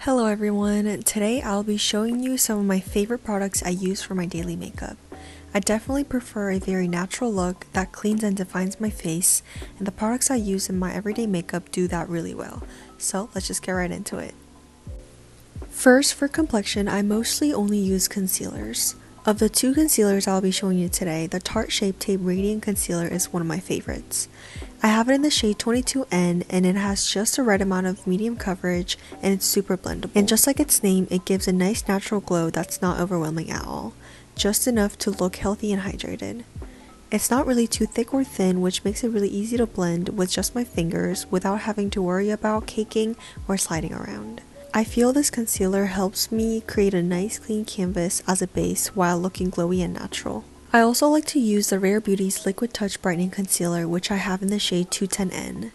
Hello everyone, today I'll be showing you some of my favorite products I use for my daily makeup. I definitely prefer a very natural look that cleans and defines my face, and the products I use in my everyday makeup do that really well. So let's just get right into it. First, for complexion, I mostly only use concealers. Of the two concealers I'll be showing you today, the Tarte Shape Tape Radiant Concealer is one of my favorites. I have it in the shade 22N and it has just the right amount of medium coverage and it's super blendable. And just like its name, it gives a nice natural glow that's not overwhelming at all, just enough to look healthy and hydrated. It's not really too thick or thin, which makes it really easy to blend with just my fingers without having to worry about caking or sliding around. I feel this concealer helps me create a nice clean canvas as a base while looking glowy and natural. I also like to use the Rare Beauty's Liquid Touch Brightening Concealer, which I have in the shade 210N.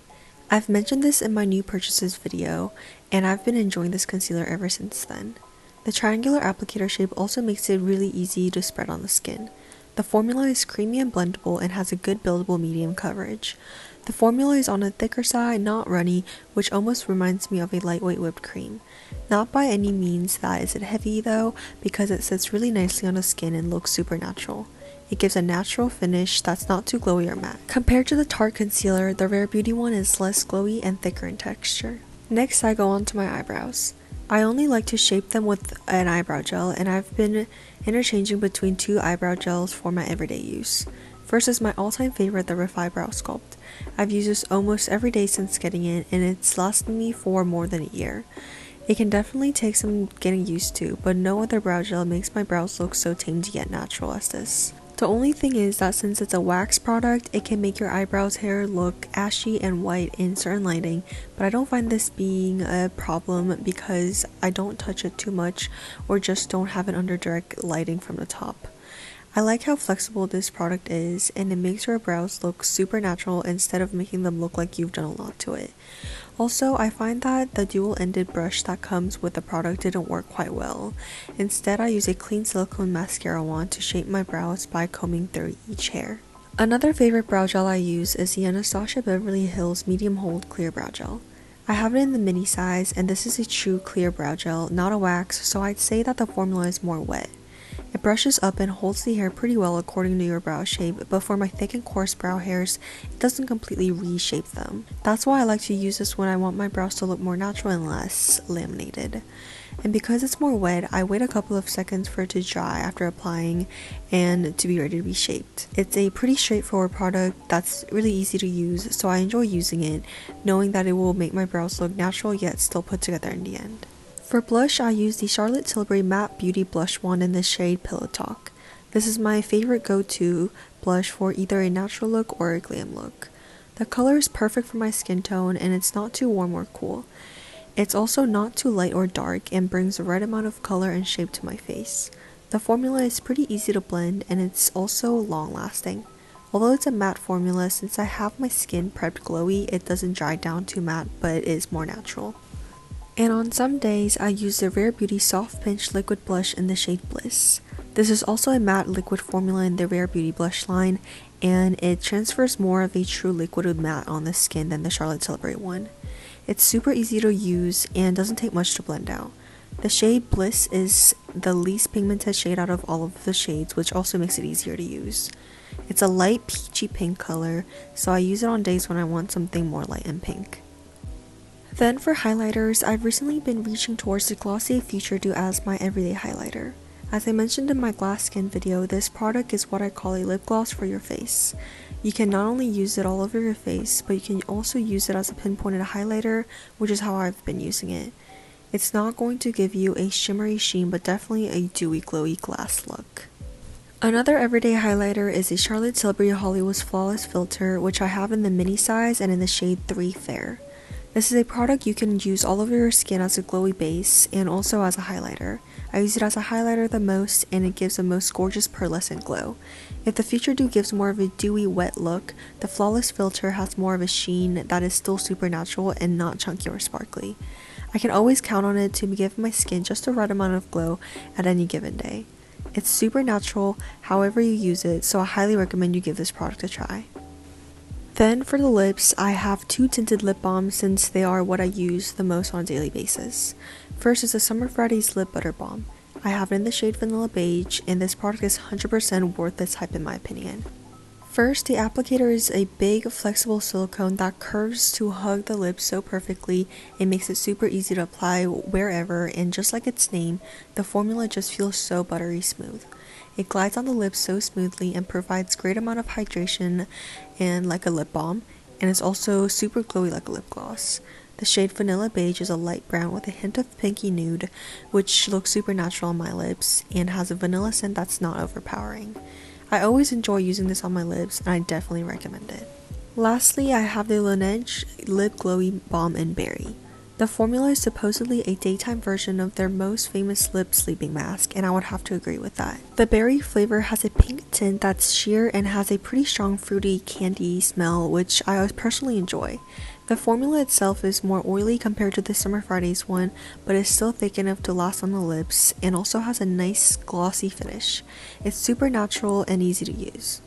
I've mentioned this in my new purchases video, and I've been enjoying this concealer ever since then. The triangular applicator shape also makes it really easy to spread on the skin. The formula is creamy and blendable and has a good buildable medium coverage. The formula is on a thicker side, not runny, which almost reminds me of a lightweight whipped cream. Not by any means that is it heavy though, because it sits really nicely on the skin and looks super natural. It gives a natural finish that's not too glowy or matte. Compared to the Tarte concealer, the Rare Beauty one is less glowy and thicker in texture. Next, I go on to my eyebrows. I only like to shape them with an eyebrow gel, and I've been interchanging between two eyebrow gels for my everyday use. First is my all-time favorite, the Refi Brow Sculpt. I've used this almost every day since getting it, and it's lasted me for more than a year. It can definitely take some getting used to, but no other brow gel makes my brows look so tamed yet natural as this. The only thing is that since it's a wax product, it can make your eyebrows hair look ashy and white in certain lighting, but I don't find this being a problem because I don't touch it too much or just don't have it under direct lighting from the top. I like how flexible this product is, and it makes your brows look super natural instead of making them look like you've done a lot to it. Also, I find that the dual-ended brush that comes with the product didn't work quite well. Instead, I use a clean silicone mascara wand to shape my brows by combing through each hair. Another favorite brow gel I use is the Anastasia Beverly Hills Medium Hold Clear Brow Gel. I have it in the mini size, and this is a true clear brow gel, not a wax, so I'd say that the formula is more wet. It brushes up and holds the hair pretty well according to your brow shape, but for my thick and coarse brow hairs, it doesn't completely reshape them. That's why I like to use this when I want my brows to look more natural and less laminated. And because it's more wet, I wait a couple of seconds for it to dry after applying and to be ready to be shaped. It's a pretty straightforward product that's really easy to use, so I enjoy using it, knowing that it will make my brows look natural yet still put together in the end. For blush, I use the Charlotte Tilbury Matte Beauty Blush Wand in the shade Pillow Talk. This is my favorite go-to blush for either a natural look or a glam look. The color is perfect for my skin tone and it's not too warm or cool. It's also not too light or dark and brings the right amount of color and shape to my face. The formula is pretty easy to blend and it's also long-lasting. Although it's a matte formula, since I have my skin prepped glowy, it doesn't dry down too matte, but it is more natural. And on some days, I use the Rare Beauty Soft Pinch Liquid Blush in the shade Bliss. This is also a matte liquid formula in the Rare Beauty blush line, and it transfers more of a true liquid matte on the skin than the Charlotte Tilbury one. It's super easy to use and doesn't take much to blend out. The shade Bliss is the least pigmented shade out of all of the shades, which also makes it easier to use. It's a light peachy pink color, so I use it on days when I want something more light and pink. Then for highlighters, I've recently been reaching towards the Glossier Future Dew as my everyday highlighter. As I mentioned in my glass skin video, this product is what I call a lip gloss for your face. You can not only use it all over your face, but you can also use it as a pinpointed highlighter, which is how I've been using it. It's not going to give you a shimmery sheen, but definitely a dewy glowy glass look. Another everyday highlighter is a Charlotte Tilbury Hollywood's Flawless Filter, which I have in the mini size and in the shade 3 Fair. This is a product you can use all over your skin as a glowy base and also as a highlighter. I use it as a highlighter the most and it gives the most gorgeous pearlescent glow. If the Future Dew gives more of a dewy wet look, the Flawless Filter has more of a sheen that is still super natural and not chunky or sparkly. I can always count on it to give my skin just the right amount of glow at any given day. It's super natural however you use it, so I highly recommend you give this product a try. Then for the lips, I have two tinted lip balms since they are what I use the most on a daily basis. First is the Summer Fridays Lip Butter Balm. I have it in the shade Vanilla Beige, and this product is 100% worth its hype in my opinion. First, the applicator is a big, flexible silicone that curves to hug the lips so perfectly. It makes it super easy to apply wherever, and just like its name, the formula just feels so buttery smooth. It glides on the lips so smoothly and provides great amount of hydration and like a lip balm, and it's also super glowy like a lip gloss. The shade Vanilla Beige is a light brown with a hint of pinky nude, which looks super natural on my lips and has a vanilla scent that's not overpowering. I always enjoy using this on my lips, and I definitely recommend it. Lastly, I have the Laneige Lip Glowy Balm in Berry. The formula is supposedly a daytime version of their most famous lip sleeping mask, and I would have to agree with that. The berry flavor has a pink tint that's sheer and has a pretty strong fruity candy smell, which I personally enjoy. The formula itself is more oily compared to the Summer Fridays one, but is still thick enough to last on the lips and also has a nice glossy finish. It's super natural and easy to use.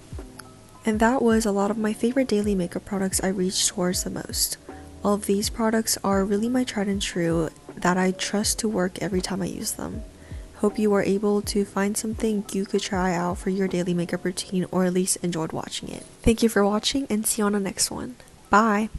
And that was a lot of my favorite daily makeup products I reach towards the most. All of these products are really my tried and true that I trust to work every time I use them. Hope you were able to find something you could try out for your daily makeup routine or at least enjoyed watching it. Thank you for watching and see you on the next one. Bye!